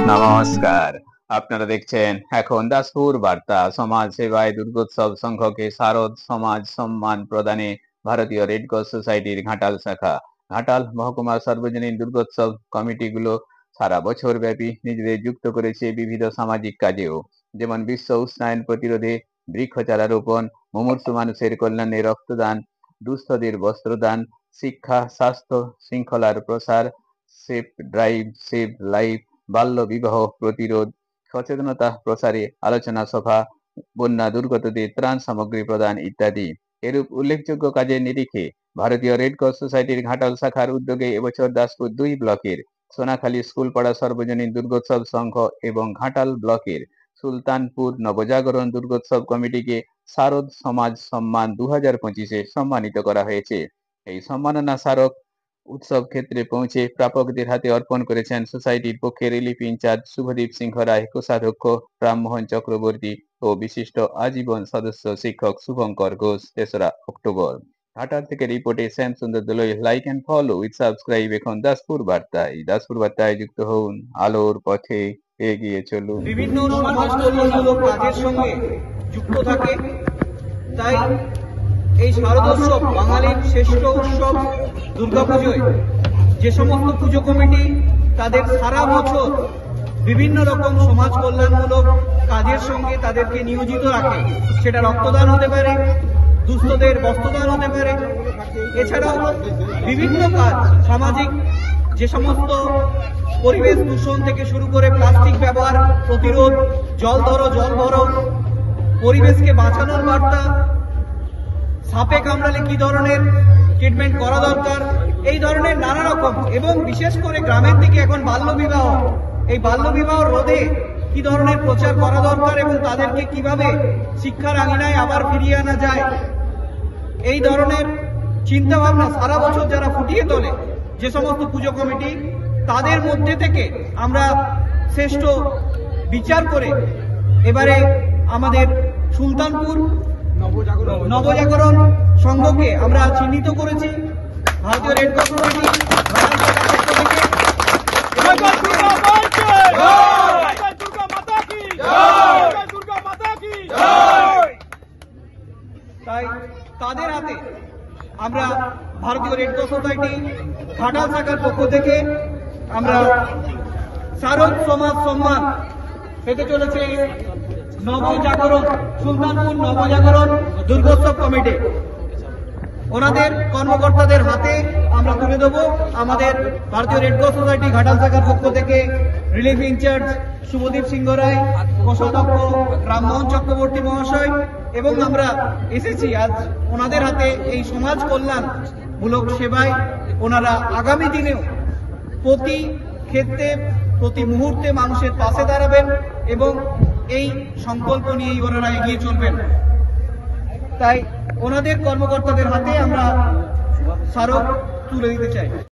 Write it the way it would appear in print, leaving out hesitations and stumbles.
নমস্কার, আপনারা দেখছেন এখন দাসপুর বার্তা। সমাজ সেবায় দুর্গোৎসব সংঘকে শারদ সমাজ সম্মান প্রদানে ভারতীয় রেড ক্রস সোসাইটির ঘাটাল শাখা। ঘাটাল মহকুমা সর্বজনীন দুর্গোৎসব কমিটিগুলো সারা বছর ব্যাপী নিজেদের যুক্ত করেছে বিবিধ সামাজিক কাজেও, যেমন বিশ্ব উষ্ণায়ন প্রতিরোধে বৃক্ষ চারা রোপণ, মুমূর্ষু মানুষের কল্যাণে রক্তদান, দুস্থদের বস্ত্রদান, শিক্ষা, স্বাস্থ্য, শৃঙ্খলার প্রসার, সেফ ড্রাইভ সেভ লাইফ, বাল্য বিবাহ প্রতিরোধ, সচেতনতা প্রসারে আলোচনা সভা, বন্যা দুর্গতদের ত্রাণ সামগ্রী প্রদান ইত্যাদি। এরূপ উল্লেখযোগ্য কাজের নিরিখে ভারতীয় রেড ক্রস সোসাইটির ঘাটাল শাখার উদ্যোগে এবছর দাসপুর 2 ব্লকের সোনাখালী স্কুলপাড়া সর্বজনীন দুর্গোৎসব সংঘ এবং ঘাটাল ব্লকের সুলতানপুর নবজাগরণ দুর্গোৎসব কমিটিকে শারদ সমাজ সম্মান 2025-এ সম্মানিত করা হয়েছে। এই সম্মাননা স্মারক উৎসব ক্ষেত্রে পৌঁছে প্রাপকদের হাতে অর্পণ করেছেন সোসাইটির পক্ষে রিলিফ ইনচার্জ শুভদীপ সিংহ রায়, কোষাধ্যক্ষ রামমোহন চক্রবর্তী ও বিশিষ্ট আজীবন সদস্য শিক্ষক শুভঙ্কর ঘোষ। 3রা অক্টোবর। ঘাটাল থেকে রিপোর্টে Shyam Sundar Doloi. Like and follow with subscribe এখন দাসপুর বার্তায়। দাসপুর বার্তায় যুক্ত হন, আলোর পথে এগিয়ে চলুন। বিভিন্ন সমাজ কল্যাণমূলক কাজের সঙ্গে যুক্ত থাকে, তাই এই শারদোৎসব বাঙালির শ্রেষ্ঠ উৎসব দুর্গাপুজোয় যে সমস্ত পুজো কমিটি তাদের সারা বছর বিভিন্ন রকম সমাজ কল্যাণমূলক কাজের সঙ্গে তাদেরকে নিয়োজিত রাখে, সেটা রক্তদান হতে পারে, দুস্থদের বস্ত্রদান হতে পারে, এছাড়াও বিভিন্ন কাজ সামাজিক যে সমস্ত পরিবেশ দূষণ থেকে শুরু করে প্লাস্টিক ব্যবহার প্রতিরোধ, জল ভরো, পরিবেশকে বাঁচানোর বার্তা, সাপে কামড়ালে কি ধরনের ট্রিটমেন্ট করা দরকার, এই ধরনের নানা রকম, এবং বিশেষ করে গ্রামের দিকে এখন বাল্যবিবাহ, এই বাল্যবিবাহ রোধে কি ধরনের প্রচার করা দরকার এবং তাদেরকে কিভাবে শিক্ষার আঙিনায় আবার ফিরিয়ে আনা যায়, এই ধরনের চিন্তা ভাবনা সারা বছর যারা ফুটিয়ে তোলে যে সমস্ত পুজো কমিটি, তাদের মধ্যে থেকে আমরা শ্রেষ্ঠ বিচার করে এবারে আমাদের সুলতানপুর নবজাগরণ সংঘকে আমরা চিহ্নিত করেছি ভারতীয় রেড ক্রস সোসাইটি তাই তাদের হাতে আমরা ভারতীয় রেড ক্রস সোসাইটি ঘাটাল শাখার পক্ষ থেকে আমরা শারদ সমাজ সম্মান পেতে চলেছে নবজাগরণ সুলতানপুর নবজাগরণ দুর্গোৎসব কমিটি। ওনাদের কর্মকর্তাদের হাতে আমরা তুলে দেব আমাদের ভারতীয় রেড ক্রস সোসাইটি ঘাটাল শাখার পক্ষ থেকে রিলিফ ইনচার্জ শুভদীপ সিংহ রায়, কোষাধ্যক্ষ রামমোহন চক্রবর্তী মহাশয়, এবং আমরা এসেছি আজ ওনাদের হাতে এই সমাজ কল্যাণমূলক সেবায় ওনারা আগামী দিনেও প্রতি ক্ষেত্রে প্রতি মুহূর্তে মানুষের পাশে দাঁড়াবেন এবং এই সংকল্প নিয়েই ওনারা এগিয়ে চলবেন। তাই ওনাদের কর্মকর্তাদের হাতে আমরা স্মারক তুলে দিতে চাই।